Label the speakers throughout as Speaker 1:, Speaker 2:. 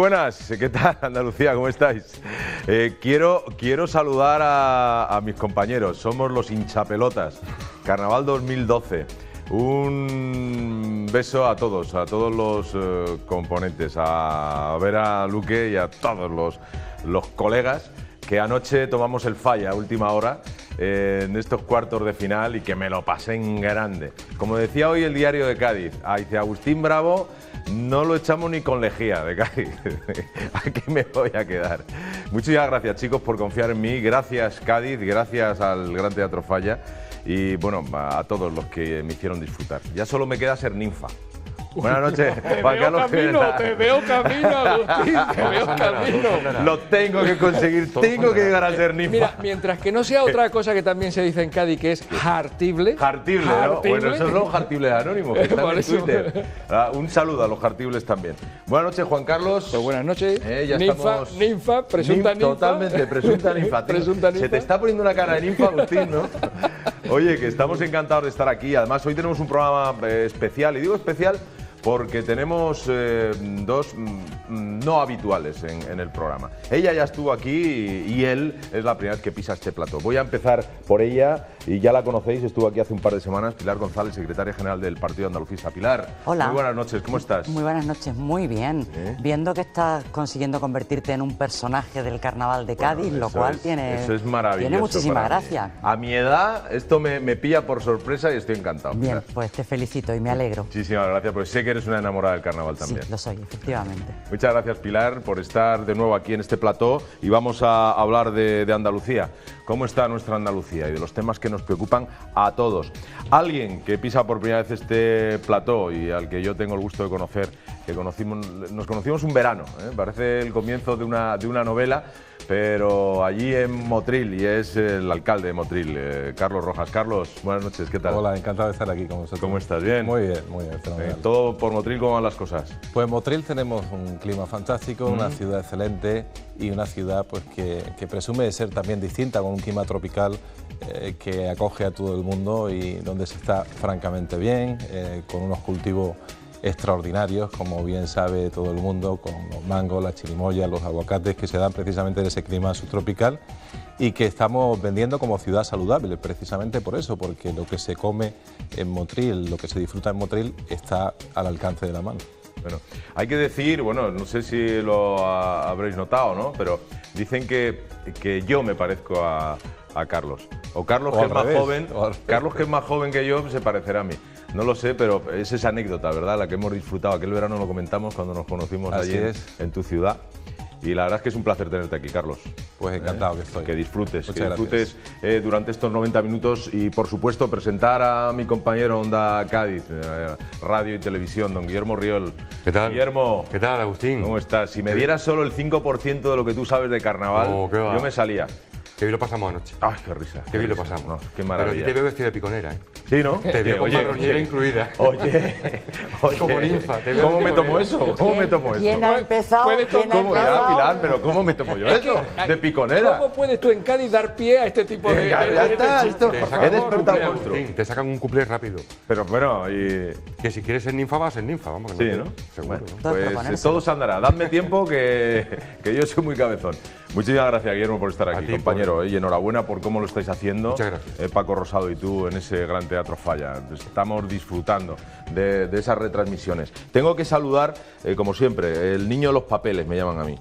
Speaker 1: buenas, ¿qué tal Andalucía? ¿Cómo estáis? Quiero saludar a mis compañeros, somos los hinchapelotas, Carnaval 2012. Un beso a todos los componentes, a Vera, Luque y a todos los colegas que anoche tomamos el falla a última hora en estos cuartos de final y que me lo pasé en grande. Como decía hoy el Diario de Cádiz, dice Agustín Bravo, no lo echamos ni con lejía de Cádiz. Aquí me voy a quedar. Muchísimas gracias, chicos, por confiar en mí. Gracias, Cádiz, gracias al Gran Teatro Falla y, bueno, a todos los que me hicieron disfrutar. Ya solo me queda ser ninfa. Buenas noches, Juan Carlos.
Speaker 2: Te veo camino, Agustín, te veo camino.
Speaker 1: Lo tengo que conseguir, tengo que llegar a ser ninfa.
Speaker 2: Mira, mientras que no sea otra cosa que también se dice en Cádiz, que es jartible.
Speaker 1: Jartible, ¿no? Bueno, esos son los jartibles anónimos que están en Twitter. Un saludo a los jartibles también. Buenas noches, Juan Carlos.
Speaker 2: Pues buenas noches.
Speaker 1: Ya
Speaker 2: ninfa,
Speaker 1: estamos...
Speaker 2: presunta ninfa.
Speaker 1: Totalmente, presunta ninfa.
Speaker 2: Presunta ninfa.
Speaker 1: Se te está poniendo una cara de ninfa, Agustín, ¿no? Oye, que estamos encantados de estar aquí. Además, hoy tenemos un programa especial, y digo especial porque tenemos dos no habituales en el programa. Ella ya estuvo aquí y él es la primera vez que pisa este plató. Voy a empezar por ella y ya la conocéis, estuvo aquí hace un par de semanas, Pilar González, secretaria general del Partido Andalucista. Pilar,
Speaker 3: hola.
Speaker 1: Muy buenas noches, ¿cómo estás?
Speaker 3: Muy buenas noches, muy bien. Viendo que estás consiguiendo convertirte en un personaje del Carnaval de Cádiz, lo cual tiene muchísima gracia.
Speaker 1: A mi edad esto me pilla por sorpresa y estoy encantado.
Speaker 3: Bien, pues te felicito y me alegro.
Speaker 1: Muchísimas gracias, porque sé que eres una enamorada del carnaval también.
Speaker 3: Sí, lo soy, efectivamente.
Speaker 1: Muchas gracias, Pilar, por estar de nuevo aquí en este plató y vamos a hablar de Andalucía. ¿Cómo está nuestra Andalucía y de los temas que nos preocupan a todos? Alguien que pisa por primera vez este plató y al que yo tengo el gusto de conocer, nos conocimos un verano, parece el comienzo de una novela, pero allí en Motril, y es el alcalde de Motril, Carlos Rojas. Carlos, buenas noches, ¿qué tal?
Speaker 4: Hola, encantado de estar aquí con vosotros.
Speaker 1: ¿Cómo estás? ¿Bien?
Speaker 4: Muy bien, fenomenal.
Speaker 1: ¿Todo por Motril, cómo van las cosas?
Speaker 4: Pues en Motril tenemos un clima fantástico, una ciudad excelente y una ciudad pues que presume de ser también distinta, con un clima tropical que acoge a todo el mundo y donde se está francamente bien, con unos cultivos extraordinarios, como bien sabe todo el mundo, con los mangos, las chirimoyas, los aguacates que se dan precisamente en ese clima subtropical y que estamos vendiendo como ciudad saludable, precisamente por eso, porque lo que se come en Motril, lo que se disfruta en Motril está al alcance de la mano.
Speaker 1: Bueno, hay que decir, bueno, no sé si lo habréis notado, ¿no? Pero dicen que yo me parezco a Carlos. O Carlos, que es más joven, Carlos, que es más joven que yo, se parecerá a mí. No lo sé, pero es esa anécdota, ¿verdad? La que hemos disfrutado. Aquel verano lo comentamos cuando nos conocimos allí en tu ciudad. Y la verdad es que es un placer tenerte aquí, Carlos.
Speaker 4: Pues encantado que estoy.
Speaker 1: Que disfrutes, durante estos 90 minutos y, por supuesto, presentar a mi compañero Onda Cádiz, radio y televisión, don Guillermo Riol.
Speaker 5: ¿Qué tal?
Speaker 1: Guillermo.
Speaker 5: ¿Qué tal, Agustín?
Speaker 1: ¿Cómo estás? Si me dieras solo el 5% de lo que tú sabes de carnaval, yo me salía.
Speaker 5: Qué bien lo pasamos anoche.
Speaker 1: Ay, qué risa.
Speaker 5: Qué bien lo pasamos.
Speaker 1: No, qué maravilla.
Speaker 5: Pero a ti te veo vestido de piconera, ¿eh?
Speaker 1: Sí, ¿no?
Speaker 5: Te veo con marronera incluida.
Speaker 1: Oye.
Speaker 5: Como ninfa.
Speaker 1: ¿Cómo me tomo eso? ¿Cómo me tomo eso?
Speaker 3: ¿Quién ha empezado?
Speaker 1: ¿Cómo ya, Pilar? ¿Pero cómo me tomo yo eso? De piconera.
Speaker 2: ¿Cómo puedes tú en Cádiz dar pie a este tipo de...?
Speaker 1: Ya está, esto.
Speaker 5: He despertado monstruo. Te sacan un cuplé rápido.
Speaker 1: Pero bueno, y...
Speaker 5: Que si quieres ser ninfa, vas a ser ninfa, vamos.
Speaker 1: Sí, ¿no?
Speaker 5: Seguro.
Speaker 1: Bueno, pues todo se andará. Dadme tiempo que yo soy muy cabezón. Muchísimas gracias, Guillermo, por estar aquí, compañero. Y enhorabuena por cómo lo estáis haciendo.
Speaker 5: Muchas gracias.
Speaker 1: Paco Rosado y tú en ese Gran Teatro Falla. Estamos disfrutando de esas retransmisiones. Tengo que saludar, como siempre, el niño de los papeles, me llaman a mí.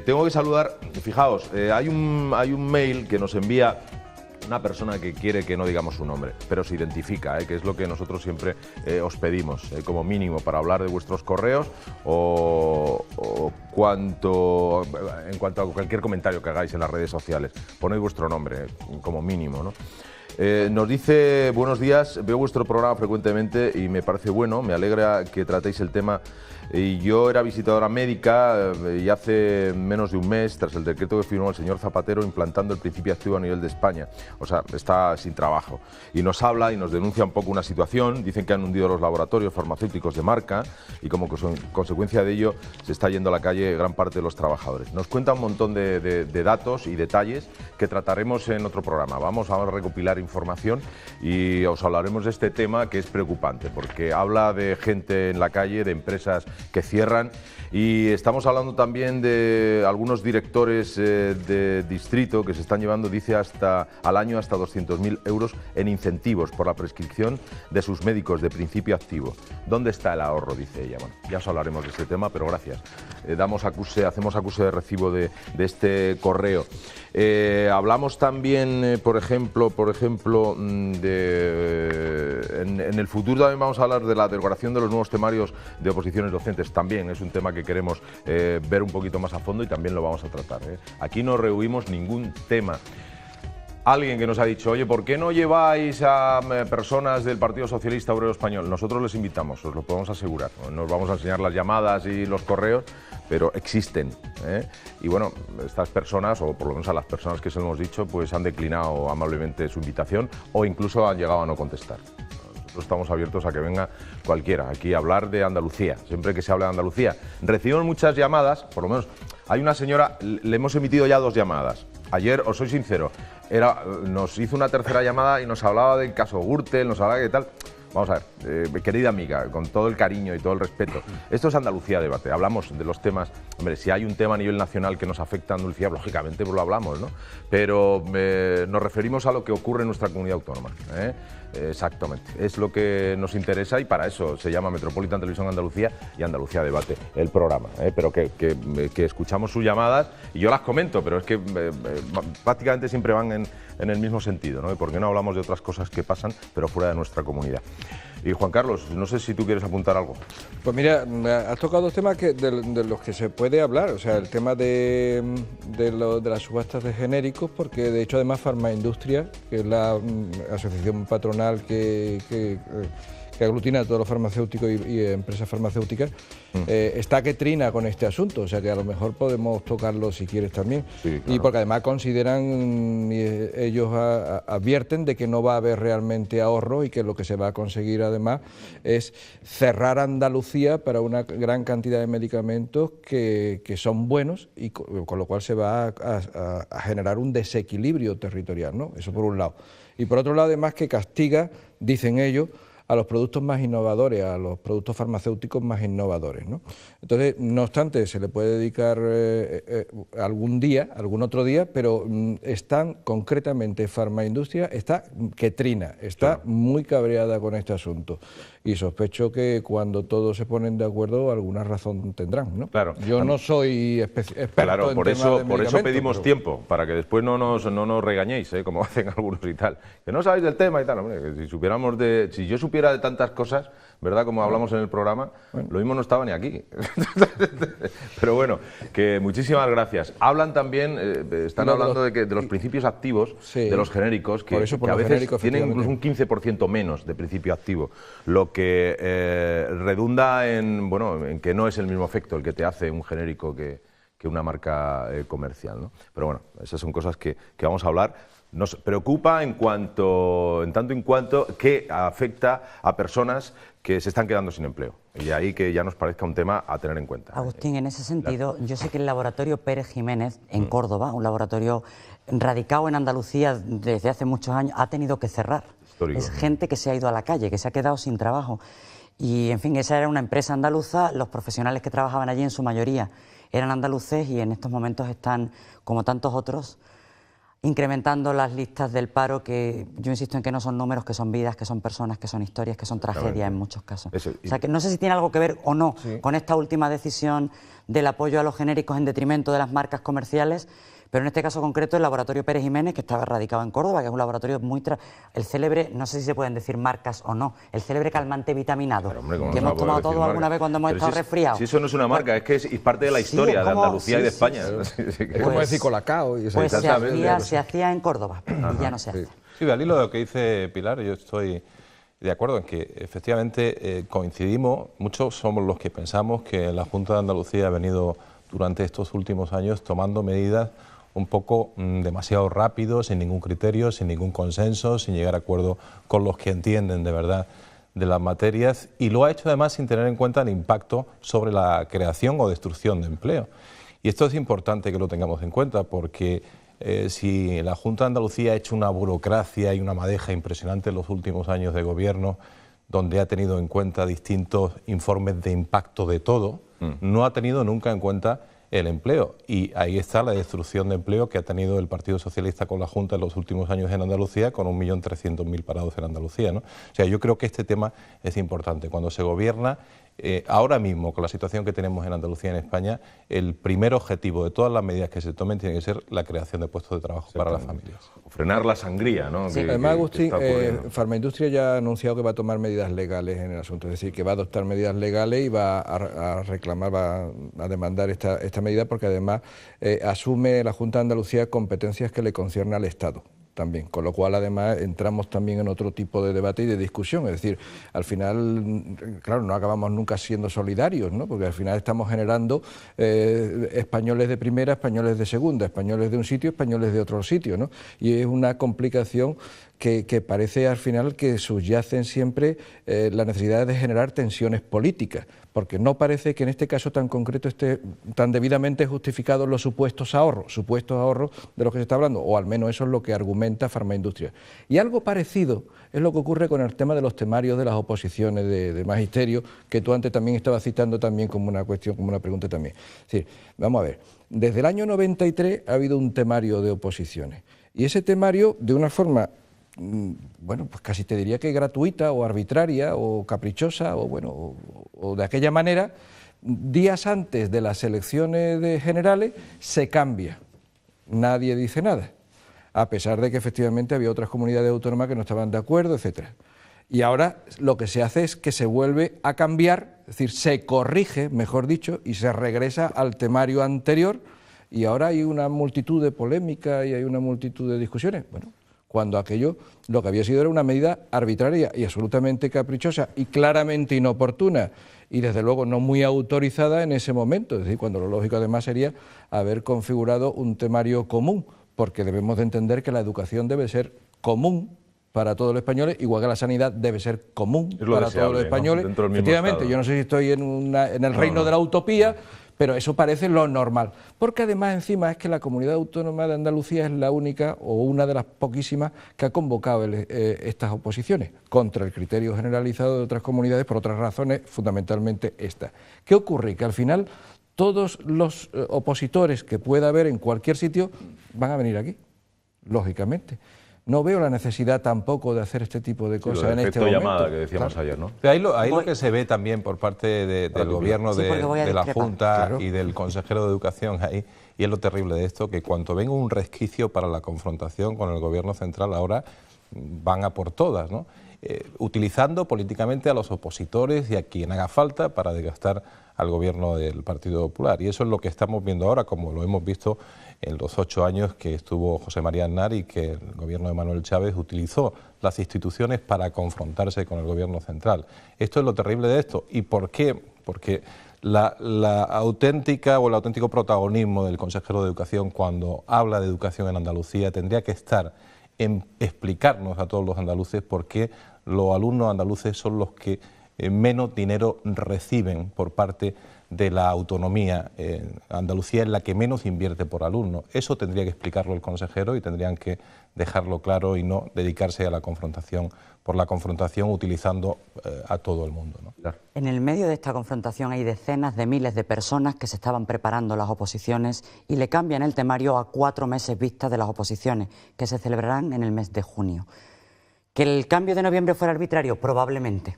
Speaker 1: Tengo que saludar, fijaos, hay un mail que nos envía una persona que quiere que no digamos su nombre, pero se identifica, que es lo que nosotros siempre os pedimos, como mínimo, para hablar de vuestros correos o en cuanto a cualquier comentario que hagáis en las redes sociales. Ponéis vuestro nombre, como mínimo, ¿no? Nos dice, buenos días, veo vuestro programa frecuentemente y me parece bueno, me alegra que tratéis el tema. Y yo era visitadora médica y hace menos de un mes, tras el decreto que firmó el señor Zapatero implantando el principio activo a nivel de España, o sea, está sin trabajo. Y nos habla y nos denuncia un poco una situación, dicen que han hundido los laboratorios farmacéuticos de marca y como consecuencia de ello se está yendo a la calle gran parte de los trabajadores. Nos cuenta un montón de datos y detalles que trataremos en otro programa. Vamos a recopilar información y os hablaremos de este tema que es preocupante, porque habla de gente en la calle, de empresas que cierran, y estamos hablando también de algunos directores de distrito que se están llevando, dice, al año hasta 200.000 euros en incentivos por la prescripción de sus médicos de principio activo. ¿Dónde está el ahorro?, dice ella. Bueno, ya os hablaremos de este tema, pero gracias. Hacemos acuse de recibo de este correo. Hablamos también, por ejemplo, en el futuro también vamos a hablar de la derogación de los nuevos temarios de oposiciones docentes. También es un tema que queremos ver un poquito más a fondo y también lo vamos a tratar. Aquí no rehuimos ningún tema. Alguien que nos ha dicho, oye, ¿por qué no lleváis a personas del Partido Socialista Obrero Español? Nosotros les invitamos, os lo podemos asegurar. No os vamos a enseñar las llamadas y los correos, pero existen. Y bueno, estas personas, o por lo menos a las personas que se lo hemos dicho, pues han declinado amablemente su invitación o incluso han llegado a no contestar. Nosotros estamos abiertos a que venga cualquiera aquí a hablar de Andalucía. Siempre que se hable de Andalucía, recibimos muchas llamadas, por lo menos hay una señora, le hemos emitido ya 2 llamadas. Ayer, os soy sincero, nos hizo una tercera llamada y nos hablaba del caso Gürtel, nos hablaba de tal. Vamos a ver, querida amiga, con todo el cariño y todo el respeto, esto es Andalucía Debate, hablamos de los temas. Hombre, si hay un tema a nivel nacional que nos afecta a Andalucía, lógicamente pues lo hablamos, ¿no? Pero nos referimos a lo que ocurre en nuestra comunidad autónoma. Exactamente, es lo que nos interesa y para eso se llama Metropolitan Televisión Andalucía y Andalucía Debate, el programa. Pero que escuchamos sus llamadas y yo las comento, pero es que prácticamente siempre van en el mismo sentido, ¿no? ¿Por qué no hablamos de otras cosas que pasan, pero fuera de nuestra comunidad? Y Juan Carlos, no sé si tú quieres apuntar algo.
Speaker 2: Pues mira, has tocado 2 temas de los que se puede hablar, o sea, el tema de las subastas de genéricos, porque de hecho además Farmaindustria, que es la asociación patronal que aglutina a todos los farmacéuticos y empresas farmacéuticas, está que trina con este asunto, o sea que a lo mejor podemos tocarlo si quieres también. Sí, claro. Y porque además consideran, ellos advierten de que no va a haber realmente ahorro y que lo que se va a conseguir además es cerrar Andalucía para una gran cantidad de medicamentos que son buenos y con lo cual se va a generar un desequilibrio territorial, ¿no? Eso por un lado. Y por otro lado además que castiga, dicen ellos, a los productos más innovadores, a los productos farmacéuticos más innovadores, ¿no? Entonces, no obstante, se le puede dedicar algún otro día, pero están concretamente Farmaindustria, está que trina, está muy cabreada con este asunto y sospecho que cuando todos se ponen de acuerdo alguna razón tendrán, ¿no?
Speaker 1: Claro.
Speaker 2: Yo no soy experto
Speaker 1: claro,
Speaker 2: en
Speaker 1: por eso pedimos tiempo, para que después no nos regañéis, como hacen algunos y tal. Que no sabéis del tema y tal, hombre, que si yo supiera de tantas cosas, ¿verdad? Como hablamos en el programa, lo mismo no estaba ni aquí. Pero bueno, que muchísimas gracias. Hablan también, están hablando de los principios activos de los genéricos, que a veces tienen incluso un 15% menos de principio activo, lo que redunda en que no es el mismo efecto el que te hace un genérico que una marca comercial, ¿no? Pero bueno, esas son cosas que vamos a hablar. Nos preocupa en tanto en cuanto que afecta a personas que se están quedando sin empleo. Y ahí que ya nos parezca un tema a tener en cuenta.
Speaker 3: Agustín, en ese sentido, yo sé que el laboratorio Pérez Jiménez, en Córdoba, un laboratorio radicado en Andalucía desde hace muchos años, ha tenido que cerrar. Histórico. Es gente que se ha ido a la calle, que se ha quedado sin trabajo. Y, en fin, esa era una empresa andaluza, los profesionales que trabajaban allí en su mayoría eran andaluces y en estos momentos están, como tantos otros, incrementando las listas del paro, que yo insisto en que no son números, que son vidas, que son personas, que son historias, que son tragedias en muchos casos. O sea, que no sé si tiene algo que ver o no con esta última decisión del apoyo a los genéricos en detrimento de las marcas comerciales, pero en este caso concreto el laboratorio Pérez Jiménez, que estaba radicado en Córdoba, que es un laboratorio el célebre, no sé si se pueden decir marcas o no, el célebre calmante vitaminado, que hemos tomado todos alguna vez cuando hemos estado resfriados.
Speaker 1: Si eso no es una marca, es que es parte de la historia de Andalucía y de España.
Speaker 2: Es como decir Colacao.
Speaker 3: Pues se hacía en Córdoba y ya no se hace.
Speaker 4: Sí, al hilo de lo que dice Pilar, yo estoy de acuerdo en que efectivamente coincidimos, muchos somos los que pensamos que la Junta de Andalucía ha venido durante estos últimos años tomando medidas un poco demasiado rápido, sin ningún criterio, sin ningún consenso, sin llegar a acuerdo con los que entienden de verdad de las materias, y lo ha hecho además sin tener en cuenta el impacto sobre la creación o destrucción de empleo. Y esto es importante que lo tengamos en cuenta porque si la Junta de Andalucía ha hecho una burocracia y una madeja impresionante en los últimos años de gobierno, donde ha tenido en cuenta distintos informes de impacto de todo, no ha tenido nunca en cuenta el empleo. Y ahí está la destrucción de empleo que ha tenido el Partido Socialista con la Junta en los últimos años en Andalucía, con 1.300.000 parados en Andalucía, ¿no? O sea, yo creo que este tema es importante. Cuando se gobierna, ahora mismo, con la situación que tenemos en Andalucía y en España, el primer objetivo de todas las medidas que se tomen tiene que ser la creación de puestos de trabajo para las familias.
Speaker 1: Frenar la sangría, ¿no?
Speaker 3: Sí.
Speaker 2: Además, Agustín, Farmaindustria ya ha anunciado que va a tomar medidas legales en el asunto, es decir, que va a adoptar medidas legales y va a reclamar, va a demandar esta medida, porque además asume la Junta de Andalucía competencias que le conciernen al Estado también, con lo cual además entramos también en otro tipo de debate y de discusión, es decir, al final, claro, no acabamos nunca siendo solidarios, ¿no? Porque al final estamos generando españoles de primera, españoles de segunda, españoles de un sitio, españoles de otro sitio, ¿no? Y es una complicación que parece al final que subyacen siempre la necesidad de generar tensiones políticas, porque no parece que en este caso tan concreto esté tan debidamente justificados los supuestos ahorros de los que se está hablando, o al menos eso es lo que argumenta Farmaindustria. Y algo parecido es lo que ocurre con el tema de los temarios de las oposiciones de magisterio, que tú antes también estabas citando también como una cuestión, como una pregunta también. Es decir, vamos a ver, desde el año 93 ha habido un temario de oposiciones, y ese temario, de una forma, bueno, pues casi te diría que gratuita o arbitraria o caprichosa o de aquella manera, días antes de las elecciones generales se cambia, nadie dice nada, a pesar de que efectivamente había otras comunidades autónomas que no estaban de acuerdo, etcétera. Y ahora lo que se hace es que se vuelve a cambiar, es decir, se corrige, mejor dicho, y se regresa al temario anterior, y ahora hay una multitud de polémicas y hay una multitud de discusiones. Bueno, cuando aquello lo que había sido era una medida arbitraria y absolutamente caprichosa y claramente inoportuna y desde luego no muy autorizada en ese momento, es decir, cuando lo lógico además sería haber configurado un temario común, porque debemos de entender que la educación debe ser común para todos los españoles, igual que la sanidad debe ser común para todos los españoles. ¿No? Efectivamente, yo no sé si estoy en el reino de la utopía, pero eso parece lo normal, porque además encima es que la Comunidad Autónoma de Andalucía es la única o una de las poquísimas que ha convocado estas oposiciones contra el criterio generalizado de otras comunidades por otras razones, fundamentalmente esta. ¿Qué ocurre? Que al final todos los opositores que pueda haber en cualquier sitio van a venir aquí, lógicamente. No veo la necesidad tampoco de hacer este tipo de cosas en este momento.
Speaker 1: Llamada que decíamos ayer, ¿no?
Speaker 4: Ahí lo que se ve también por parte del gobierno, de la Junta y del consejero de Educación ahí, y es lo terrible de esto, que cuando venga un resquicio para la confrontación con el gobierno central ahora van a por todas, ¿no? Utilizando políticamente a los opositores y a quien haga falta para desgastar al gobierno del Partido Popular. Y eso es lo que estamos viendo ahora, como lo hemos visto en los 8 años que estuvo José María Aznar y que el gobierno de Manuel Chávez utilizó las instituciones para confrontarse con el gobierno central. Esto es lo terrible de esto. ¿Y por qué? Porque la auténtica o el auténtico protagonismo del consejero de Educación cuando habla de educación en Andalucía tendría que estar en explicarnos a todos los andaluces por qué los alumnos andaluces son los que menos dinero reciben por parte de la autonomía. Andalucía es la que menos invierte por alumno. Eso tendría que explicarlo el consejero y tendrían que dejarlo claro y no dedicarse a la confrontación por la confrontación utilizando a todo el mundo, ¿no?
Speaker 3: En el medio de esta confrontación hay decenas de miles de personas que se estaban preparando las oposiciones y le cambian el temario a 4 meses vista de las oposiciones, que se celebrarán en el mes de junio. ¿Que el cambio de noviembre fuera arbitrario? Probablemente,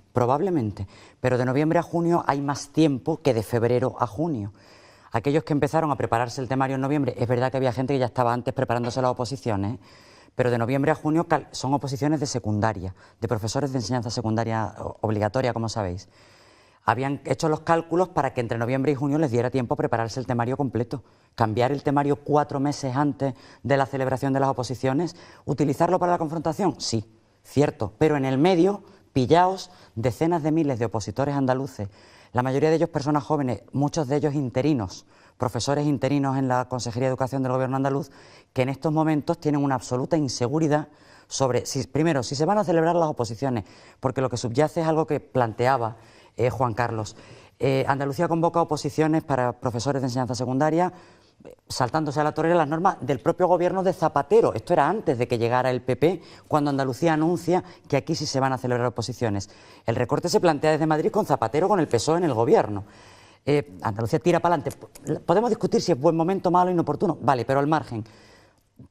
Speaker 3: pero de noviembre a junio hay más tiempo que de febrero a junio. Aquellos que empezaron a prepararse el temario en noviembre, es verdad que había gente que ya estaba antes preparándose las oposiciones, pero de noviembre a junio son oposiciones de secundaria, de profesores de enseñanza secundaria obligatoria, como sabéis. Habían hecho los cálculos para que entre noviembre y junio les diera tiempo a prepararse el temario completo. Cambiar el temario 4 meses antes de la celebración de las oposiciones, ¿utilizarlo para la confrontación? Sí, cierto, pero en el medio, pillaos decenas de miles de opositores andaluces, la mayoría de ellos personas jóvenes, muchos de ellos interinos, profesores interinos en la Consejería de Educación del Gobierno andaluz, que en estos momentos tienen una absoluta inseguridad sobre, primero, si se van a celebrar las oposiciones, porque lo que subyace es algo que planteaba Juan Carlos. Andalucía convoca oposiciones para profesores de enseñanza secundaria saltándose a la torera las normas del propio gobierno de Zapatero. Esto era antes de que llegara el PP, cuando Andalucía anuncia que aquí sí se van a celebrar oposiciones. El recorte se plantea desde Madrid con Zapatero, con el PSOE en el gobierno. Andalucía tira para adelante. Podemos discutir si es buen momento, malo, inoportuno. Vale, pero al margen.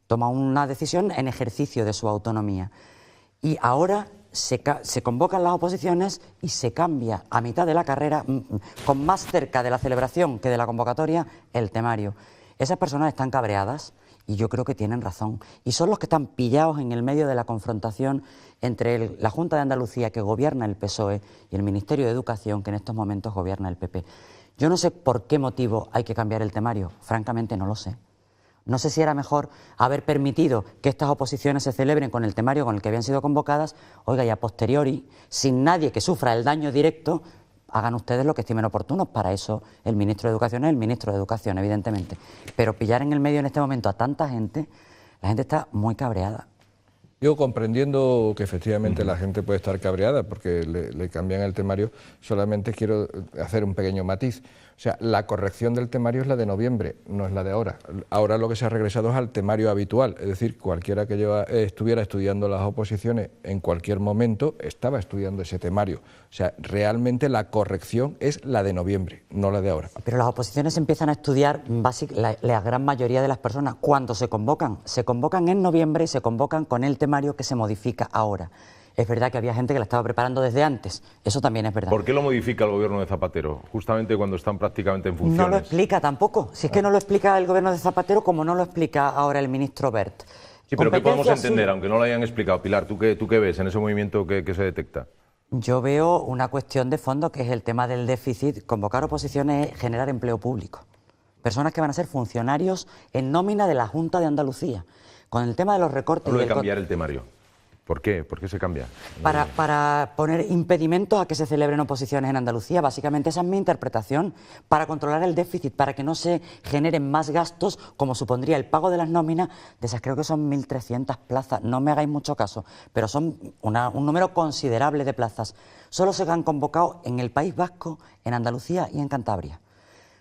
Speaker 3: Toma una decisión en ejercicio de su autonomía. Y ahora se convocan las oposiciones y se cambia a mitad de la carrera, con más cerca de la celebración que de la convocatoria, el temario. Esas personas están cabreadas y yo creo que tienen razón. Y son los que están pillados en el medio de la confrontación entre la Junta de Andalucía, que gobierna el PSOE, y el Ministerio de Educación, que en estos momentos gobierna el PP. Yo no sé por qué motivo hay que cambiar el temario, francamente no lo sé. No sé si era mejor haber permitido que estas oposiciones se celebren con el temario con el que habían sido convocadas, oiga, y a posteriori, sin nadie que sufra el daño directo, hagan ustedes lo que estimen oportuno. Para eso el ministro de Educación es el ministro de Educación, evidentemente. Pero pillar en el medio en este momento a tanta gente, la gente está muy cabreada.
Speaker 2: Yo, comprendiendo que efectivamente la gente puede estar cabreada porque le cambian el temario, solamente quiero hacer un pequeño matiz. O sea, la corrección del temario es la de noviembre, no es la de ahora. Ahora lo que se ha regresado es al temario habitual, es decir, cualquiera que estuviera estudiando las oposiciones en cualquier momento estaba estudiando ese temario. O sea, realmente la corrección es la de noviembre, no la de ahora.
Speaker 3: Pero las oposiciones empiezan a estudiar la gran mayoría de las personas cuando se convocan. Se convocan en noviembre y se convocan con el temario que se modifica ahora. Es verdad que había gente que la estaba preparando desde antes, eso también es verdad.
Speaker 1: ¿Por qué lo modifica el gobierno de Zapatero? Justamente cuando están prácticamente en funciones.
Speaker 3: No lo explica tampoco, si es que no lo explica el gobierno de Zapatero como no lo explica ahora el ministro Wert.
Speaker 1: Sí, pero ¿qué podemos entender, aunque no lo hayan explicado? Pilar, ¿tú qué ves en ese movimiento que se detecta?
Speaker 3: Yo veo una cuestión de fondo que es el tema del déficit. Convocar oposiciones es generar empleo público. Personas que van a ser funcionarios en nómina de la Junta de Andalucía. Con el tema de los recortes...
Speaker 1: Hablo de cambiar el temario. ¿Por qué? ¿Por qué se cambia?
Speaker 3: Para poner impedimentos a que se celebren oposiciones en Andalucía. Básicamente esa es mi interpretación. Para controlar el déficit, para que no se generen más gastos, como supondría el pago de las nóminas, de esas creo que son 1.300 plazas. No me hagáis mucho caso, pero son un número considerable de plazas. Solo se han convocado en el País Vasco, en Andalucía y en Cantabria.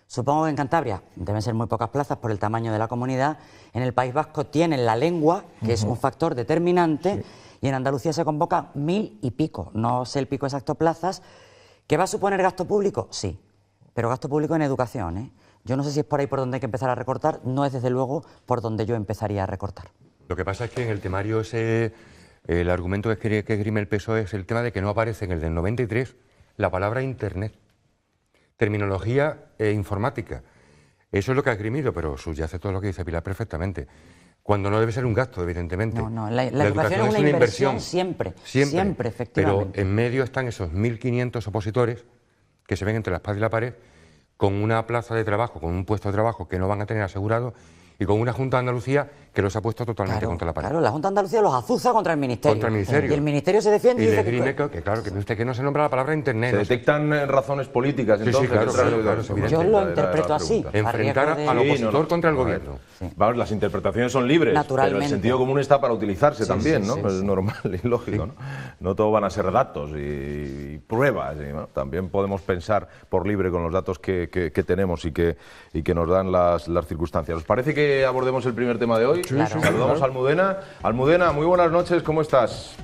Speaker 3: Supongo que en Cantabria deben ser muy pocas plazas por el tamaño de la comunidad. En el País Vasco tienen la lengua, que es un factor determinante. Sí. Y en Andalucía se convoca 1.000 y pico, no sé el pico exacto plazas. ¿Que va a suponer gasto público? Sí, pero gasto público en educación, ¿eh? Yo no sé si es por ahí por donde hay que empezar a recortar, no es desde luego por donde yo empezaría a recortar.
Speaker 5: Lo que pasa es que en el temario ese, el argumento que esgrime el PSOE es el tema de que no aparece en el del 93 la palabra Internet, terminología informática. Eso es lo que ha esgrimido, pero subyace todo lo que dice Pilar perfectamente. Cuando no debe ser un gasto, evidentemente.
Speaker 3: No, la educación es una inversión siempre, efectivamente.
Speaker 5: Pero en medio están esos 1.500 opositores que se ven entre la espada y la pared, con una plaza de trabajo, con un puesto de trabajo que no van a tener asegurado, y con una Junta de Andalucía que los ha puesto totalmente contra la pared.
Speaker 3: Claro, la Junta de Andalucía los azuza contra el Ministerio.
Speaker 5: Contra el Ministerio.
Speaker 3: Y el Ministerio se defiende y
Speaker 5: dice que no se nombra la palabra Internet.
Speaker 1: ¿Se detectan razones políticas entonces?
Speaker 5: Sí, claro.
Speaker 3: Yo lo interpreto así.
Speaker 5: Enfrentar al opositor contra el gobierno.
Speaker 1: Sí. Vamos, las interpretaciones son libres, pero el sentido común está para utilizarse también, ¿no? Pues es normal y lógico, ¿no? No todo van a ser datos y pruebas, ¿no? También podemos pensar por libre con los datos que tenemos y que nos dan las circunstancias. ¿Os parece que abordemos el primer tema de hoy?
Speaker 2: Sí, claro.
Speaker 1: Saludamos a Almudena. Almudena, muy buenas noches, ¿cómo estás?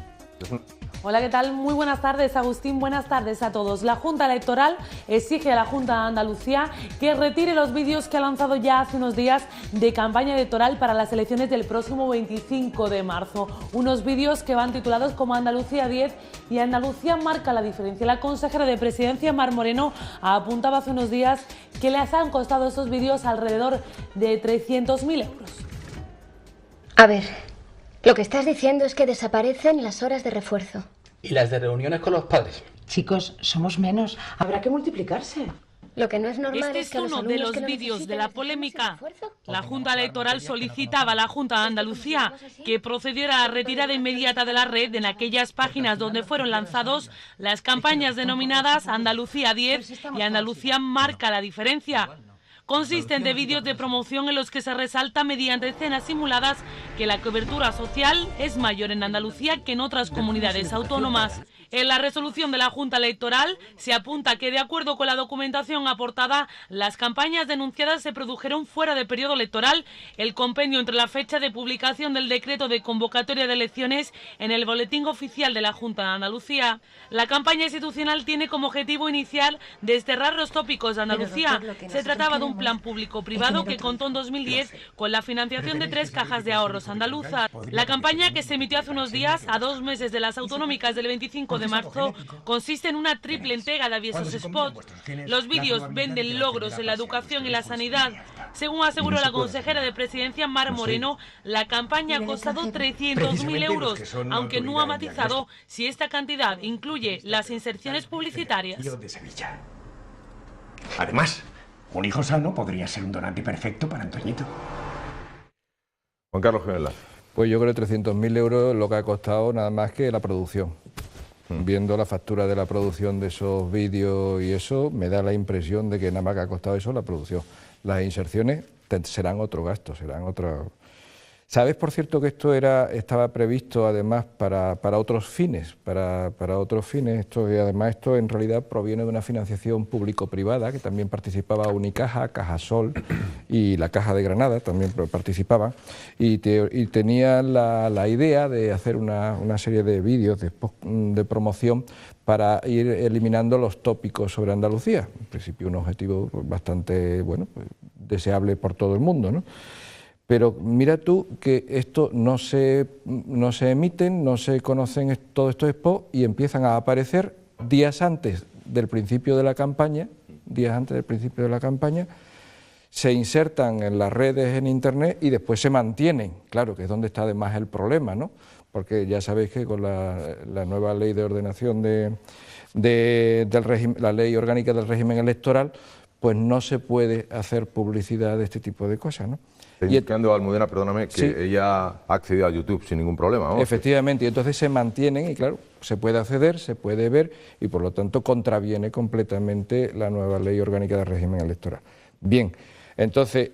Speaker 6: Hola, ¿qué tal? Muy buenas tardes, Agustín, buenas tardes a todos. La Junta Electoral exige a la Junta de Andalucía que retire los vídeos que ha lanzado ya hace unos días de campaña electoral para las elecciones del próximo 25 de marzo. Unos vídeos que van titulados como Andalucía 10 y Andalucía marca la diferencia. La consejera de Presidencia, Mar Moreno, apuntaba hace unos días que les han costado estos vídeos alrededor de 300.000 euros.
Speaker 7: A ver, lo que estás diciendo es que desaparecen las horas de refuerzo.
Speaker 8: ¿Y las de reuniones con los padres?
Speaker 9: Chicos, somos menos. Habrá que multiplicarse.
Speaker 7: Lo que no es normal
Speaker 6: es que uno de los vídeos de la polémica. La Junta Electoral solicitaba a la Junta de Andalucía que procediera a la retirada inmediata de la red en aquellas páginas donde fueron lanzados las campañas denominadas Andalucía 10 y Andalucía marca la diferencia. Consisten de vídeos de promoción en los que se resalta mediante escenas simuladas que la cobertura social es mayor en Andalucía que en otras comunidades autónomas. En la resolución de la Junta Electoral se apunta que, de acuerdo con la documentación aportada, las campañas denunciadas se produjeron fuera de periodo electoral. El compendio entre la fecha de publicación del decreto de convocatoria de elecciones en el Boletín Oficial de la Junta de Andalucía. La campaña institucional tiene como objetivo inicial desterrar los tópicos de Andalucía. Se trataba de un plan público-privado que contó en 2010 con la financiación de 3 cajas de ahorros andaluzas. La campaña, que se emitió hace unos días, a 2 meses de las autonómicas del 25 de marzo, consiste en una triple entrega de avisos spot. Los vídeos venden logros en la educación y la sanidad. Según aseguró la consejera de Presidencia, Mar Moreno, la campaña ha costado 300.000 euros, aunque no ha matizado si esta cantidad incluye las inserciones publicitarias.
Speaker 10: Además, un hijo sano podría ser un donante perfecto para Antoñito.
Speaker 1: Juan Carlos Jiménez.
Speaker 2: Pues yo creo que 300.000 euros es lo que ha costado nada más que la producción. Viendo la factura de la producción de esos vídeos y eso, me da la impresión de que nada más que ha costado eso la producción. Las inserciones serán otro gasto, serán otra... ¿Sabes, por cierto, que esto estaba previsto además para otros fines? Para otros fines, y además esto en realidad proviene de una financiación público-privada, que también participaba Unicaja, Cajasol y la Caja de Granada también participaban, y tenían la idea de hacer una serie de vídeos de promoción para ir eliminando los tópicos sobre Andalucía. En principio un objetivo bastante deseable por todo el mundo, ¿no? Pero mira tú que esto no se emiten, no se conocen todos estos spots y empiezan a aparecer días antes del principio de la campaña, se insertan en las redes, en internet y después se mantienen. Claro, que es donde está además el problema, ¿no? Porque ya sabéis que con la nueva ley de ordenación del régimen, la ley orgánica del régimen electoral, pues no se puede hacer publicidad de este tipo de cosas, ¿no?
Speaker 1: Estoy indicando, Almudena, perdóname, que sí, ella ha accedido a YouTube sin ningún problema, ¿no?
Speaker 2: Efectivamente, y entonces se mantienen y claro, se puede acceder, se puede ver y por lo tanto contraviene completamente la nueva ley orgánica del régimen electoral. Bien, entonces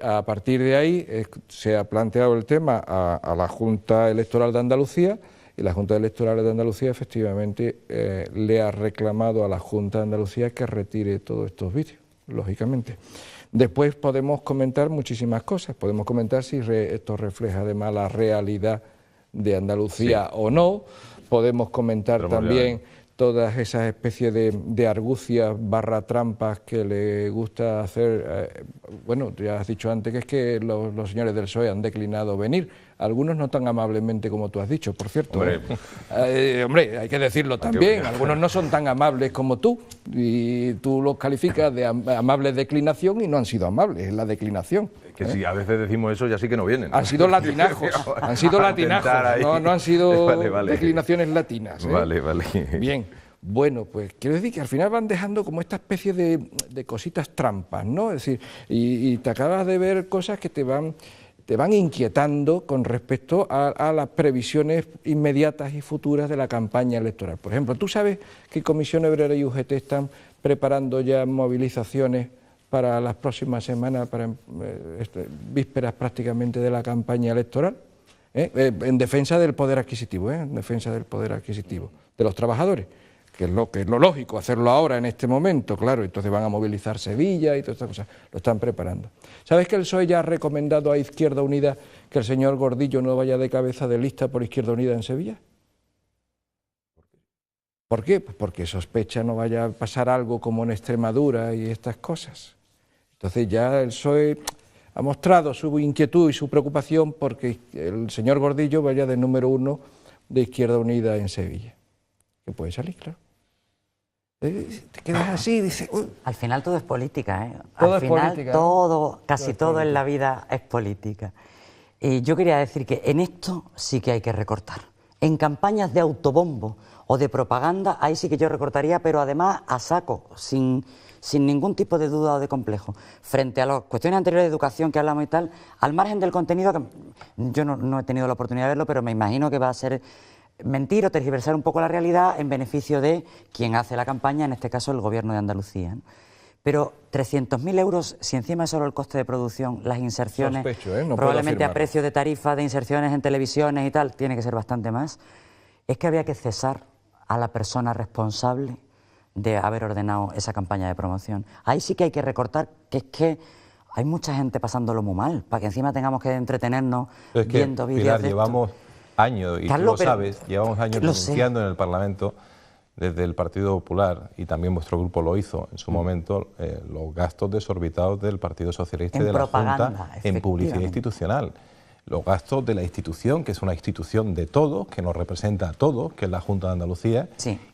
Speaker 2: a partir de ahí se ha planteado el tema a la Junta Electoral de Andalucía y la Junta Electoral de Andalucía efectivamente le ha reclamado a la Junta de Andalucía que retire todos estos vídeos, lógicamente. Después podemos comentar muchísimas cosas, podemos comentar si esto refleja además la realidad de Andalucía o no, podemos comentar también todas esas especies de argucias barra trampas que le gusta hacer. Bueno, ya has dicho antes que es que los señores del PSOE han declinado venir, algunos no tan amablemente como tú has dicho, por cierto. Hombre, hay que decirlo también, algunos no son tan amables como tú, y tú los calificas de amables declinación y no han sido amables, es la declinación.
Speaker 1: Que si a veces decimos eso ya sí que no vienen, ¿no?
Speaker 2: Han sido latinajos, no han sido declinaciones latinas.
Speaker 1: Vale.
Speaker 2: Bien, bueno, pues quiero decir que al final van dejando como esta especie de cositas trampas, ¿no? Es decir, y te acabas de ver cosas que te van inquietando con respecto a las previsiones inmediatas y futuras de la campaña electoral. Por ejemplo, ¿tú sabes que Comisión Obrera y UGT están preparando ya movilizaciones para las próximas semanas, para vísperas prácticamente de la campaña electoral? En defensa del poder adquisitivo, en defensa del poder adquisitivo de los trabajadores, que es lo lógico, hacerlo ahora en este momento, claro, entonces van a movilizar Sevilla y todas estas cosas, lo están preparando. ¿Sabes que el PSOE ya ha recomendado a Izquierda Unida que el señor Gordillo no vaya de cabeza de lista por Izquierda Unida en Sevilla? ¿Por qué? Pues porque sospecha no vaya a pasar algo como en Extremadura y estas cosas. Entonces ya el PSOE ha mostrado su inquietud y su preocupación porque el señor Gordillo vaya de número 1 de Izquierda Unida en Sevilla. Que puede salir, claro. Te quedas así y dices...
Speaker 3: Al final todo es política, ¿eh?
Speaker 2: Todo
Speaker 3: Al
Speaker 2: es
Speaker 3: final
Speaker 2: política,
Speaker 3: casi todo en la vida es política. Y yo quería decir que en esto sí que hay que recortar. En campañas de autobombo o de propaganda, ahí sí que yo recortaría, pero además a saco, sin ningún tipo de duda o de complejo. Frente a las cuestiones anteriores de educación que hablamos y tal, al margen del contenido, que yo no he tenido la oportunidad de verlo, pero me imagino que va a ser mentir o tergiversar un poco la realidad en beneficio de quien hace la campaña, en este caso el Gobierno de Andalucía, ¿no? Pero 300.000 euros, si encima es solo el coste de producción, las inserciones,
Speaker 2: no
Speaker 3: probablemente a precio de tarifa de inserciones en televisiones y tal, tiene que ser bastante más, es que había que cesar a la persona responsable de haber ordenado esa campaña de promoción. Ahí sí que hay que recortar, que es que hay mucha gente pasándolo muy mal, para que encima tengamos que entretenernos viendo vídeos.
Speaker 4: Pilar, llevamos años, y Carlos, tú lo sabes, llevamos años denunciando en el Parlamento, desde el Partido Popular, y también vuestro grupo lo hizo en su momento, los gastos desorbitados del Partido Socialista y de la Junta en publicidad institucional. Los gastos de la institución, que es una institución de todos, que nos representa a todos, que es la Junta de Andalucía,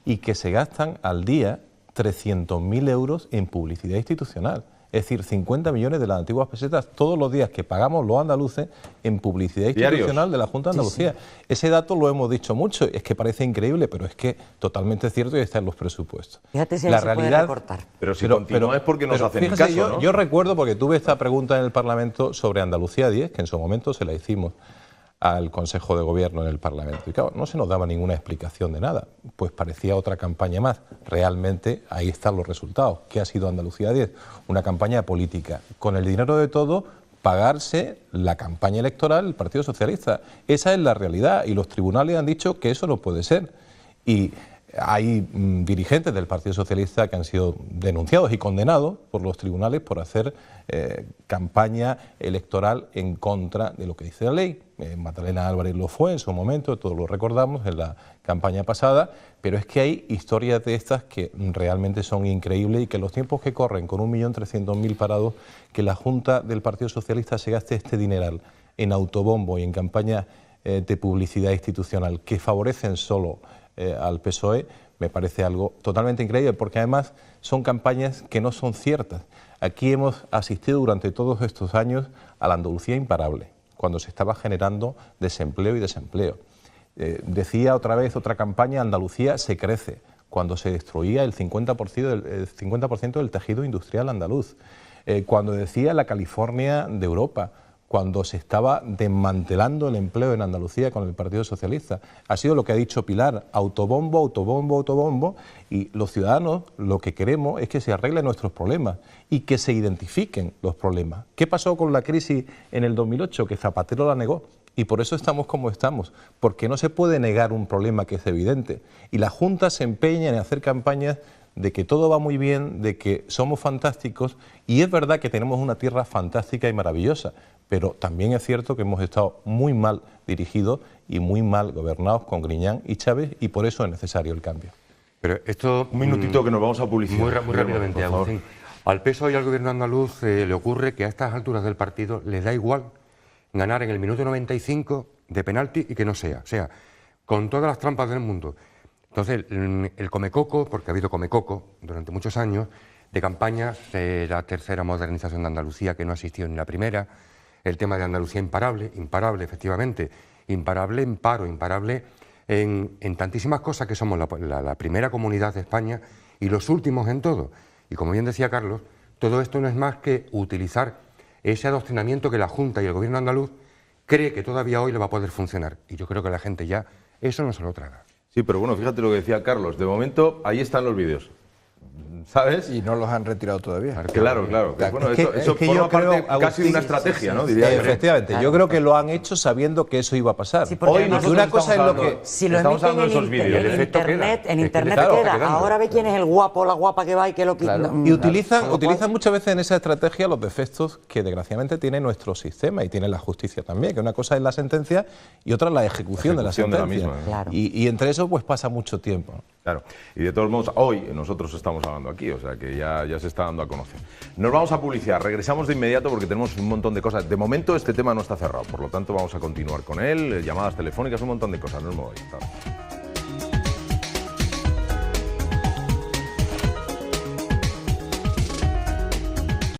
Speaker 4: y que se gastan al día 300.000 euros en publicidad institucional. Es decir, 50 millones de las antiguas pesetas todos los días que pagamos los andaluces en publicidad institucional de la Junta de Andalucía. Ese dato lo hemos dicho mucho, es que parece increíble, pero es que totalmente cierto y está en los presupuestos.
Speaker 3: Fíjate si la realidad puede recortar.
Speaker 1: Pero si continúa es porque nos hacen caso, ¿no?
Speaker 4: Yo recuerdo, porque tuve esta pregunta en el Parlamento sobre Andalucía 10, que en su momento se la hicimos al Consejo de Gobierno en el Parlamento. Y claro, no se nos daba ninguna explicación de nada, pues parecía otra campaña más. Realmente ahí están los resultados. ¿Qué ha sido Andalucía 10? Una campaña política. Con el dinero de todos, pagarse la campaña electoral del Partido Socialista. Esa es la realidad y los tribunales han dicho que eso no puede ser. Y hay dirigentes del Partido Socialista que han sido denunciados y condenados por los tribunales por hacer campaña electoral en contra de lo que dice la ley. Magdalena Álvarez lo fue en su momento, todos lo recordamos, en la campaña pasada, pero es que hay historias de estas que realmente son increíbles y que los tiempos que corren, con 1.300.000 parados, que la Junta del Partido Socialista se gaste este dineral en autobombo y en campaña de publicidad institucional que favorecen solo al PSOE, me parece algo totalmente increíble, porque además son campañas que no son ciertas. Aquí hemos asistido durante todos estos años a la Andalucía imparable, cuando se estaba generando desempleo y desempleo. Decía otra vez otra campaña, Andalucía se crece, cuando se destruía el 50% del tejido industrial andaluz. Cuando decía la California de Europa, cuando se estaba desmantelando el empleo en Andalucía con el Partido Socialista. Ha sido lo que ha dicho Pilar, autobombo, autobombo, autobombo, y los ciudadanos lo que queremos es que se arreglen nuestros problemas y que se identifiquen los problemas. ¿Qué pasó con la crisis en el 2008? Que Zapatero la negó. Y por eso estamos como estamos, porque no se puede negar un problema que es evidente. Y la Junta se empeña en hacer campañas de que todo va muy bien, de que somos fantásticos, y es verdad que tenemos una tierra fantástica y maravillosa, pero también es cierto que hemos estado muy mal dirigidos y muy mal gobernados con Griñán y Chávez, y por eso es necesario el cambio.
Speaker 5: Pero esto...
Speaker 1: Un minutito que nos vamos a publicidad.
Speaker 5: Muy rápidamente, Agustín. Al PSOE y al gobierno andaluz le ocurre que a estas alturas del partido les da igual ganar en el minuto 95 de penalti y que no sea. O sea, con todas las trampas del mundo. Entonces, el comecoco, porque ha habido comecoco durante muchos años, de campañas, la tercera modernización de Andalucía, que no ha existido ni la primera, el tema de Andalucía imparable, imparable efectivamente, imparable en paro, imparable en tantísimas cosas, que somos la primera comunidad de España y los últimos en todo. Y como bien decía Carlos, todo esto no es más que utilizar ese adoctrinamiento que la Junta y el gobierno andaluz cree que todavía hoy le va a poder funcionar. Y yo creo que la gente ya eso no se lo traga.
Speaker 1: Sí, pero bueno, fíjate lo que decía Carlos. De momento, ahí están los vídeos, ¿sabes?
Speaker 2: Y no los han retirado todavía.
Speaker 1: Claro. Bueno, eso forma parte casi de una estrategia, ¿no? Diría
Speaker 4: efectivamente, yo creo que lo han hecho sabiendo que eso iba a pasar.
Speaker 3: Sí, hoy una cosa es lo que... Si lo emiten en internet queda. Ahora ve quién es el guapo o la guapa que va y que lo quita.
Speaker 4: Y utilizan muchas veces en esa estrategia los defectos que desgraciadamente tiene nuestro sistema y tiene la justicia también, que una cosa es la sentencia y otra la ejecución de la sentencia.
Speaker 1: De la misma,
Speaker 3: claro.
Speaker 4: Y entre eso pues pasa mucho tiempo.
Speaker 1: Claro, y de todos modos, hoy nosotros estamos hablando aquí, o sea que ya se está dando a conocer. Nos vamos a publicidad, regresamos de inmediato porque tenemos un montón de cosas. De momento este tema no está cerrado, por lo tanto vamos a continuar con él, llamadas telefónicas, un montón de cosas. No me voy.